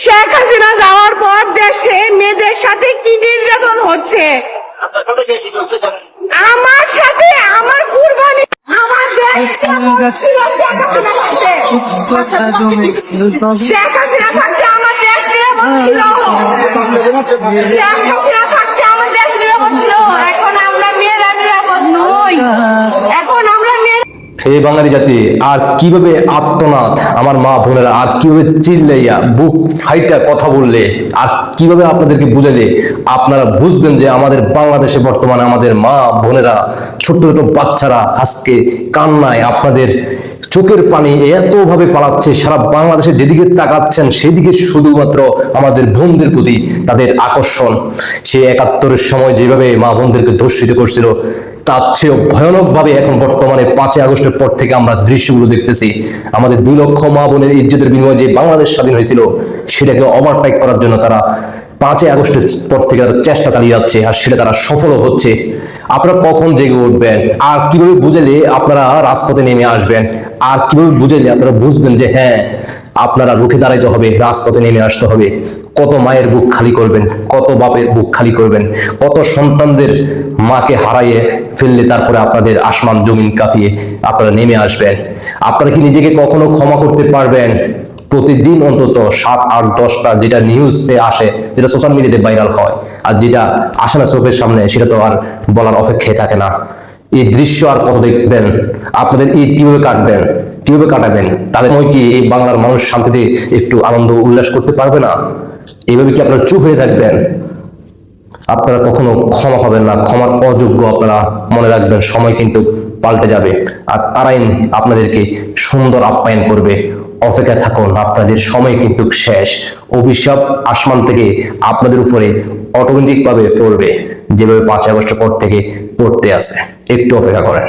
শেখ হাসিনা যাওয়ার পর দেশে মেয়েদের সাথে কি নির্যাতন হচ্ছে, আমার সাথে আমার কুরবানি, আমার শেখ হাসিনা থাকতে আমার দেশ নিরাপদ ছিল, শেখ হাসিনা থাকতে আমার দেশ নিরাপদ ছিল। এখন আমরা মেয়েরা নিরাপদ নই, এখন আমরা এই বাঙালি জাতি আর কিভাবে আত্মনাদ, আমার মা বোনেরা আর কিভাবে চিল্লাইয়া বুক ফাইটা কথা বললে, আর কিভাবে আপনাদেরকে বুঝাইলে আপনারা বুঝবেন যে আমাদের বাংলাদেশে বর্তমানে আমাদের মা বোনেরা, ছোট্ট ছোট বাচ্চারা আজকে কান্নায় আপনাদের চোখের পানি এতভাবে পালাচ্ছে। সারা বাংলাদেশে যেদিকে তাকাচ্ছেন সেদিকে শুধুমাত্র আমাদের বোনদের প্রতি তাদের আকর্ষণ। সে ৭১-এর সময় যেভাবে মা বোনদেরকে ধর্ষিত করছিল, তার চেয়েও ভয়ানকভাবে এখন বর্তমানে ৫ই আগস্টের পর থেকে আমরা দৃশ্যগুলো দেখতেছি। আমাদের ২ লক্ষ মা বোনের ইজ্জতের বিনিময়ে যে বাংলাদেশ স্বাধীন হয়েছিল, সেটাকে ওভারটেক করার জন্য তারা ৫ই আগস্টের পর থেকে তারা চেষ্টা চালিয়ে যাচ্ছে, আর সেটা তারা সফলও হচ্ছে। আপনারা কখন জেগে উঠবেন, আর কিভাবে বুঝালে আপনারা রাজপথে নেমে আসবেন, আর কিভাবে বুঝালে আপনারা বুঝবেন যে হ্যাঁ আপনারা রুখে দাঁড়াইতে হবে, রাজপথে নেমে আসতে হবে। কত মায়ের বুক খালি করবেন, কত বাপের বুক খালি করবেন, কত সন্তানদের মাকে হারাইয়ে ফেললে তারপরে আপনাদের আসমান জমিন কাঁপিয়ে আপনারা নেমে আসবেন। আপনারা কি নিজেকে কখনো ক্ষমা করতে পারবেন? প্রতিদিন অন্তত ৭, ৮, ১০টা যেটা নিউজে আসে, যেটা সোশ্যাল মিডিয়াতে ভাইরাল হয়, আর যেটা আসে না চোখের সামনে, সেটা তো আর বলার অপেক্ষায় থাকে না। এই দৃশ্য আর কত দেখবেন? আপনাদের ঈদ কিভাবে কাটবেন, কিভাবে কাটাবেন? তাদের সময় কি এই বাংলার মানুষ শান্তিতে একটু আনন্দ উল্লাস করতে পারবে না? এইভাবে কি আপনারা চুপ হয়ে থাকবেন? আপনারা কখনো ক্ষমা হবেন না, ক্ষমার অযোগ্য আপনারা। মনে রাখবেন, সময় কিন্তু পাল্টে যাবে, আর তারাই আপনাদেরকে সুন্দর আপ্যায়ন করবে। অপেক্ষা থাকুন, আপনাদের সময় কিন্তু শেষ। অভিশাপ আসমান থেকে আপনাদের উপরে অটোমেটিক ভাবে পড়বে, যেভাবে ৫ই আগস্টের পর থেকে পড়তে আছে। একটু অপেক্ষা করেন।